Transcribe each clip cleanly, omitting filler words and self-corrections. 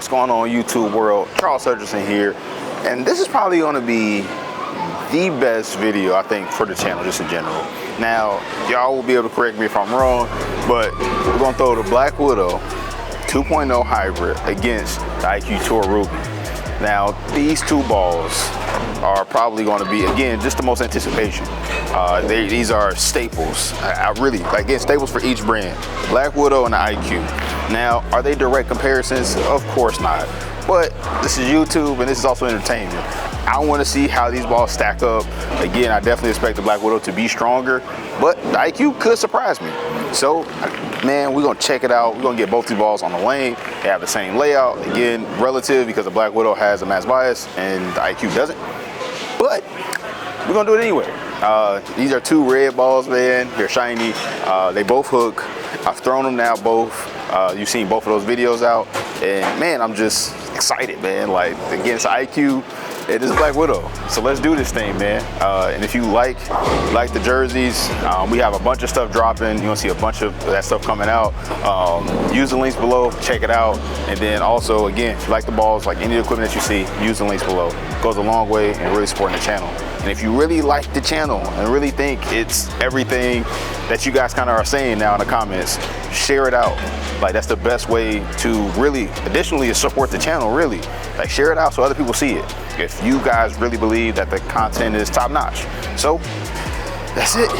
What's going on, YouTube world? Charles Hutcherson here, and this is probably going to be the best video I think for the channel just in general. Now y'all will be able to correct me if I'm wrong, but we're going to throw the Black Widow 2.0 hybrid against the IQ Tour Ruby. Now these two balls are probably going to be, again, just the most anticipation. These are staples. I really, again, staples for each brand. Black Widow and the IQ. Now, are they direct comparisons? Of course not. But this is YouTube and this is also entertainment. I want to see how these balls stack up. Again, I definitely expect the Black Widow to be stronger, but the IQ could surprise me. So, man, we're going to check it out. We're going to get both these balls on the lane. They have the same layout. Again, relative, because the Black Widow has a mass bias and the IQ doesn't. But we're going to do it anyway. These are two red balls, man. They're shiny. They both hook. I've thrown them now both. You've seen both of those videos out. And, man, I'm just excited, man. Like, against IQ, it is Black Widow. So let's do this thing, man. And if you like the jerseys, we have a bunch of stuff dropping. You're gonna see a bunch of that stuff coming out. Use the links below, check it out. And then also, again, if you like the balls, like any equipment that you see, use the links below. It goes a long way in really supporting the channel. And if you really like the channel and really think it's everything that you guys kind of are saying now in the comments, share it out. Like, that's the best way to really, additionally, support the channel, really. Like, share it out so other people see it. If you guys really believe that the content is top notch. So, that's it.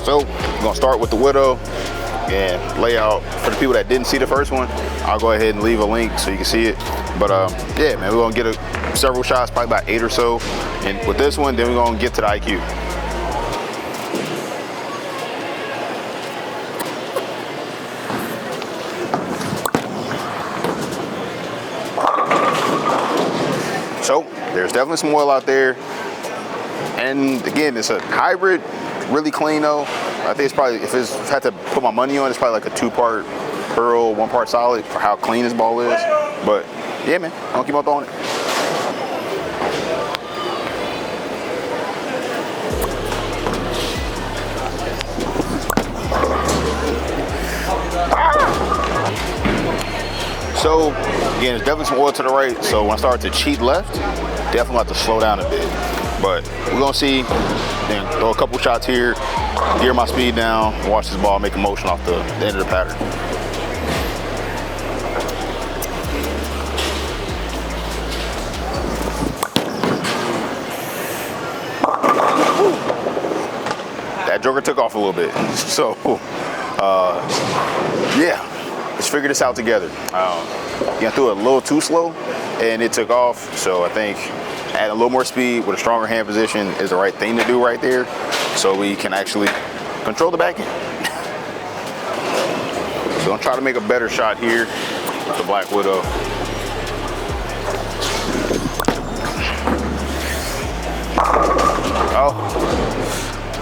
So, we're gonna start with the Widow and layout. For the people that didn't see the first one, I'll go ahead and leave a link so you can see it. But yeah, man, we're gonna get several shots, probably about 8 or so. And with this one, then we're gonna get to the IQ. So there's definitely some oil out there. And again, it's a hybrid, really clean though. I think it's probably, if I had to put my money on it, it's probably like a 2-part pearl, 1-part solid for how clean this ball is. But yeah, man, I'm gonna keep on throwing it. So again, there's definitely some oil to the right. So when I start to cheat left, definitely have to slow down a bit. But we're gonna see, then throw a couple shots here, gear my speed down, watch this ball make a motion off the end of the pattern. That joker took off a little bit. So, yeah. Let's figure this out together. I threw it a little too slow and it took off. So I think adding a little more speed with a stronger hand position is the right thing to do right there. So we can actually control the back end. So I'm gonna try to make a better shot here with the Black Widow. Oh,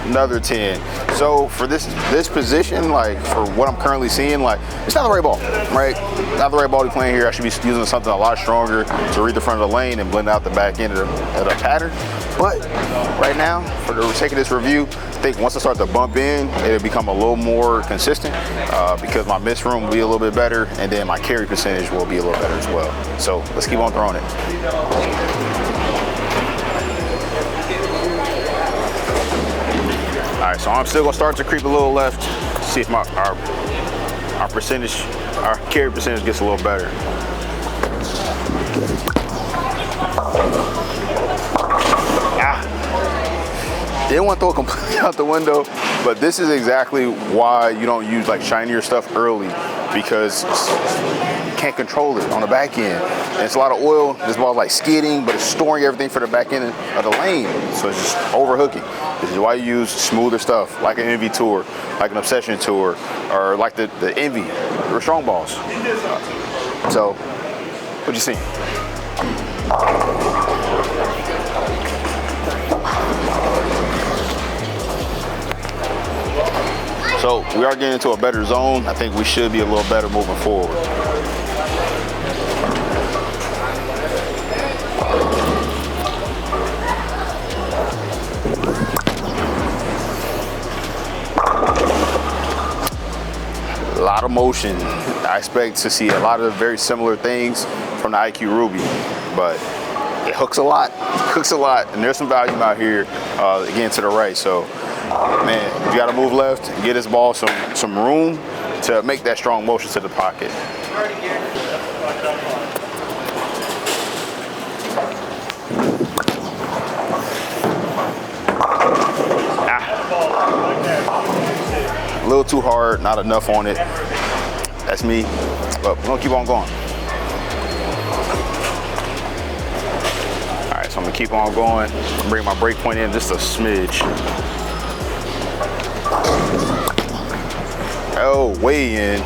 another 10. So for this position, like for what I'm currently seeing, like it's not the right ball, right? Not the right ball to be playing here. I should be using something a lot stronger to read the front of the lane and blend out the back end of the pattern. But right now, for the sake of this review, I think once I start to bump in, it'll become a little more consistent because my miss room will be a little bit better, and then my carry percentage will be a little better as well. So let's keep on throwing it. All right, so I'm still gonna start to creep a little left, see if our percentage, our carry percentage gets a little better. Didn't want to throw it completely out the window, but this is exactly why you don't use like shinier stuff early, because you can't control it on the back end. And it's a lot of oil. This ball's like skidding, but it's storing everything for the back end of the lane. So it's just overhooking. This is why you use smoother stuff, like an Envy Tour, like an Obsession Tour, or like the Envy, or strong balls. So, what you see? So we are getting into a better zone. I think we should be a little better moving forward. A lot of motion. I expect to see a lot of very similar things from the IQ Ruby, but it hooks a lot, and there's some volume out here, again, to the right. So, man, you gotta move left and get this ball some room to make that strong motion to the pocket. A little too hard, not enough on it. That's me, but we're gonna keep on going. All right, so I'm gonna keep on going. Bring my break point in just a smidge. Oh, way in.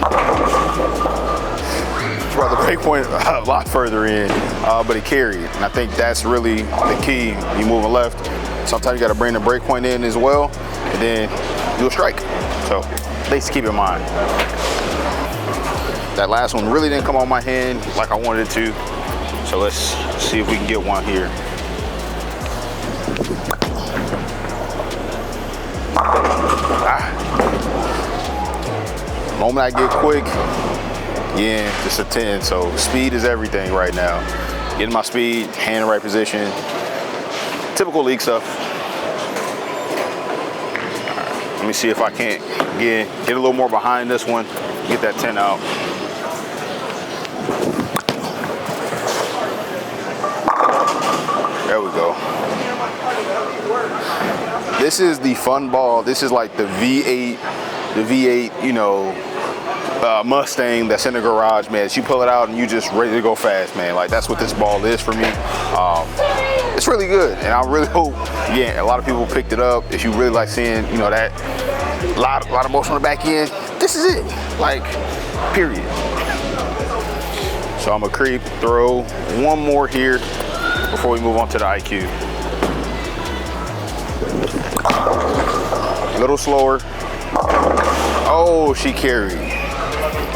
Brought the break point a lot further in, but it carried. And I think that's really the key. You moving left, sometimes you gotta bring the break point in as well, and then do a strike. So, things to keep in mind. That last one really didn't come on my hand like I wanted it to. So let's see if we can get one here. The moment I get quick, yeah, just a 10. So speed is everything right now. Getting my speed, hand in the right position. Typical league stuff. Let me see if I can't get a little more behind this one, get that 10 out. There we go. This is the fun ball. This is like the V8, you know, Mustang that's in the garage, man. You pull it out and you just ready to go fast, man. Like, that's what this ball is for me. It's really good, and I really hope, yeah, a lot of people picked it up. If you really like seeing, you know, that lot of motion on the back end, this is it, like, period. So I'm gonna creep, throw one more here before we move on to the IQ. A little slower. Oh, she carried.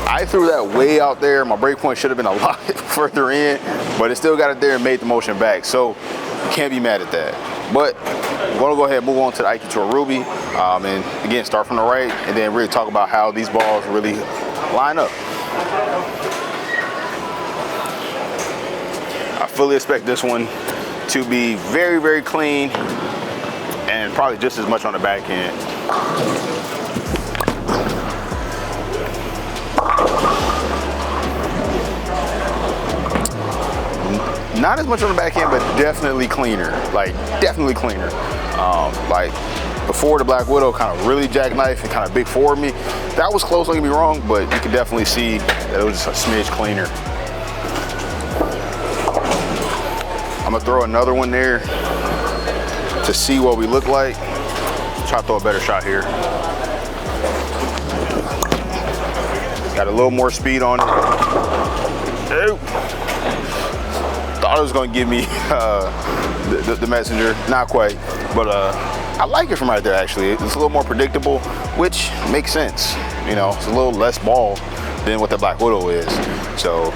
I threw that way out there. My break point should have been a lot further in, but it still got it there and made the motion back. So can't be mad at that. But I'm gonna go ahead and move on to the IQ to a Ruby. And again, start from the right and then really talk about how these balls really line up. I fully expect this one to be very, very clean and probably just as much on the back end. Not as much on the back end, but definitely cleaner. Like, definitely cleaner. Like, before the Black Widow kind of really jackknife and kind of big forward me, that was close, don't get me wrong, but you can definitely see that it was just a smidge cleaner. I'm gonna throw another one there to see what we look like. Try to throw a better shot here. Got a little more speed on it. Ew. Thought it was gonna give me the messenger, not quite, but I like it from right there actually. It's a little more predictable, which makes sense. You know, it's a little less ball than what the Black Widow is. So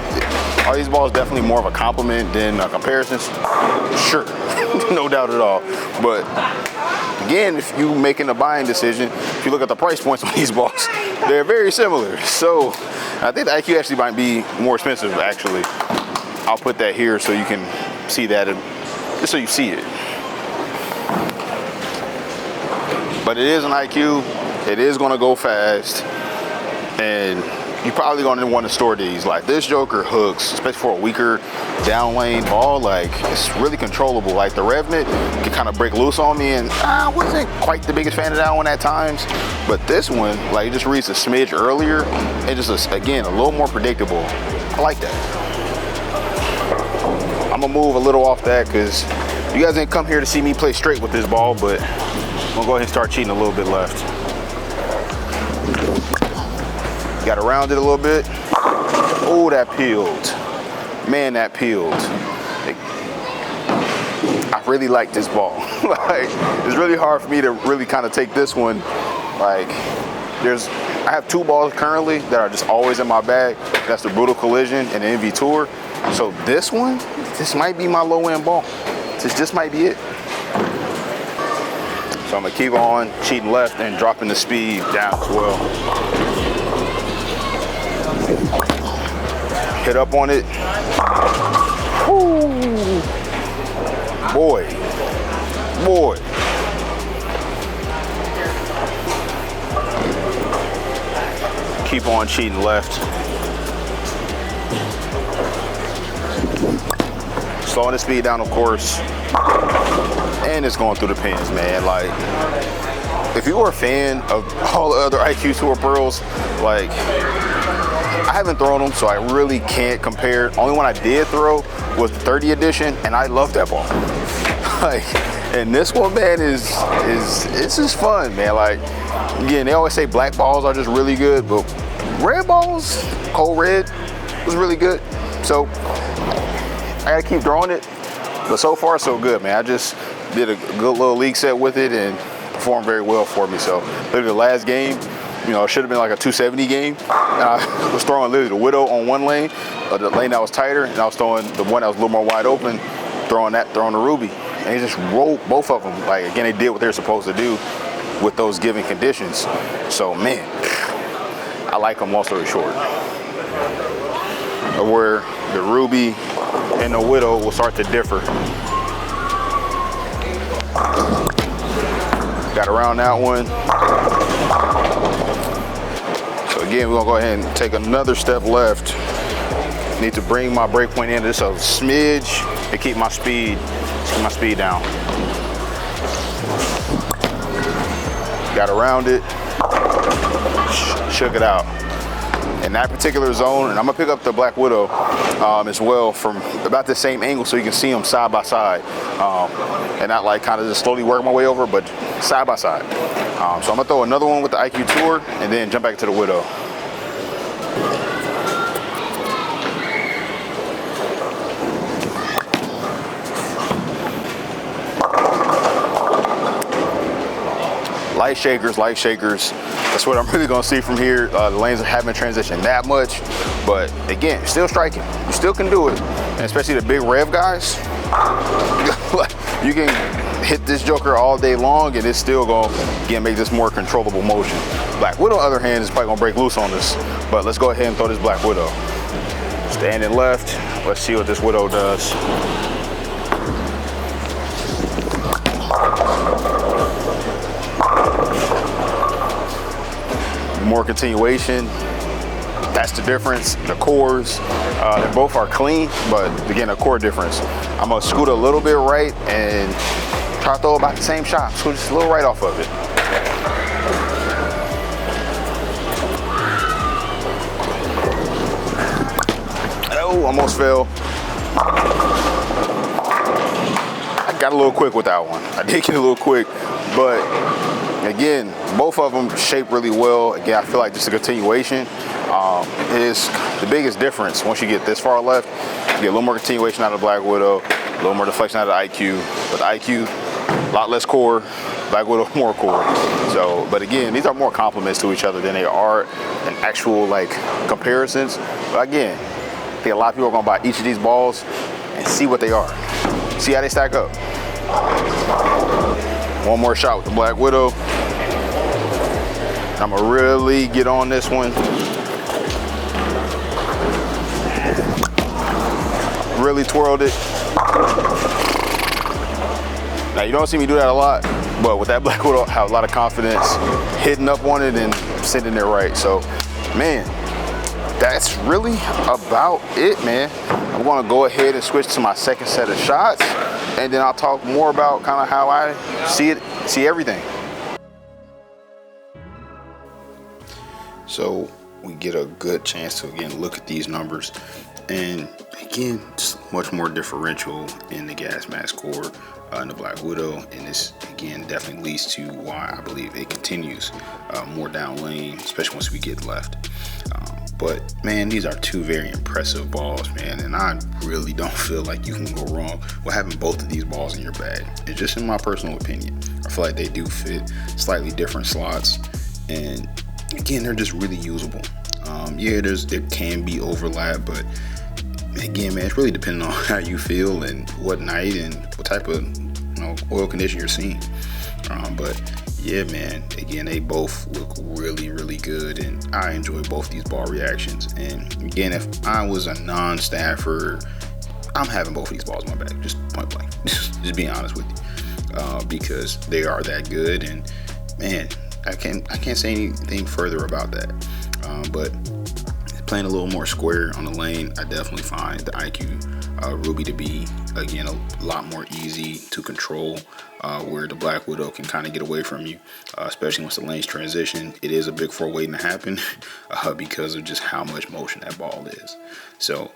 are these balls definitely more of a compliment than comparisons? Sure, no doubt at all. But again, if you're making a buying decision, if you look at the price points on these balls, they're very similar. So I think the IQ actually might be more expensive actually. I'll put that here so you can see that, just so you see it. But it is an IQ, it is gonna go fast, and you're probably gonna want to store these. Like, this joker hooks, especially for a weaker down lane ball. Like, it's really controllable. Like, the Revenant can kind of break loose on me, and I wasn't quite the biggest fan of that one at times. But this one, like, it just reads a smidge earlier, and just, again, a little more predictable. I like that. I'm gonna move a little off that because you guys didn't come here to see me play straight with this ball, but I'm gonna go ahead and start cheating a little bit left. Got to round it a little bit. Oh, that peeled. Man, that peeled. I really like this ball. Like, it's really hard for me to really kind of take this one. Like, I have two balls currently that are just always in my bag. That's the Brutal Collision and the NV Tour. So this one, this might be my low end ball. This just might be it. So I'm gonna keep on cheating left and dropping the speed down as well. Hit up on it. Woo. Boy. Keep on cheating left. Slowing the speed down, of course. And it's going through the pins, man. Like, if you are a fan of all the other IQ Tour Pearls, like, I haven't thrown them, so I really can't compare. Only one I did throw was the 30 edition, and I love that ball. Like, and this one, man, it's just fun, man. Like, again, they always say black balls are just really good, but red balls, cold red, was really good. So I gotta keep throwing it, but so far so good, man. I just did a good little league set with it and performed very well for me. So literally the last game, you know, it should have been like a 270 game. And I was throwing literally the Widow on one lane, the lane that was tighter, and I was throwing the one that was a little more wide open, throwing the Ruby. And he just rolled both of them. Like, again, they did what they're supposed to do with those given conditions. So, man, I like them, long story short. Where the Ruby and the Widow will start to differ. Got around that one. So again, we're gonna go ahead and take another step left. Need to bring my brake point in just a smidge to keep my speed down. Got around it, shook it out. In that particular zone, and I'm gonna pick up the Black Widow as well from about the same angle so you can see them side by side, and not like kind of just slowly work my way over, but side by side. So I'm gonna throw another one with the IQ Tour and then jump back to the Widow. Light shakers. That's what I'm really gonna see from here. The lanes haven't transitioned that much, but again, still striking. You still can do it, and especially the big rev guys. You can hit this joker all day long, and it's still gonna again make this more controllable motion. Black Widow, on the other hand, is probably gonna break loose on this. But let's go ahead and throw this Black Widow. Standing left. Let's see what this Widow does. More continuation. That's the difference. The cores, they both are clean, but again, a core difference. I'm gonna scoot a little bit right and try to throw about the same shot. Scoot just a little right off of it. Oh, almost fell. I got a little quick with that one. I did get a little quick, but again, both of them shape really well. Again, I feel like just a continuation is the biggest difference. Once you get this far left, you get a little more continuation out of the Black Widow, a little more deflection out of the IQ. But the IQ, a lot less core, Black Widow, more core. So, but again, these are more complements to each other than they are an actual like comparisons. But again, I think a lot of people are gonna buy each of these balls and see what they are. See how they stack up. One more shot with the Black Widow. I'm gonna really get on this one. Really twirled it. Now you don't see me do that a lot, but with that Black Widow, I have a lot of confidence hitting up on it and sitting there right. So, man, that's really about it, man. I'm gonna go ahead and switch to my second set of shots, and then I'll talk more about kind of how I see everything. So we get a good chance to again look at these numbers, and again, just much more differential in the gas mask core in the Black Widow, and this again definitely leads to why I believe it continues more down lane, especially once we get left. But man, these are two very impressive balls, man, and I really don't feel like you can go wrong with having both of these balls in your bag. It's just in my personal opinion. I feel like they do fit slightly different slots, and again, they're just really usable. Yeah, there can be overlap, but again, man, it's really depending on how you feel and what night and what type of oil condition you're seeing. But yeah, man, again, they both look really, really good, and I enjoy both these ball reactions. And again, if I was a non-staffer, I'm having both of these balls in my bag, just point blank. Just being honest with you, because they are that good. And man, I can't say anything further about that. But playing a little more square on the lane, I definitely find the IQ Ruby to be, again, a lot more easy to control, where the Black Widow can kind of get away from you, especially once the lanes transition. It is a big four waiting to happen because of just how much motion that ball is. So,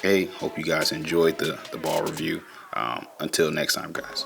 hey, hope you guys enjoyed the ball review. Until next time, guys.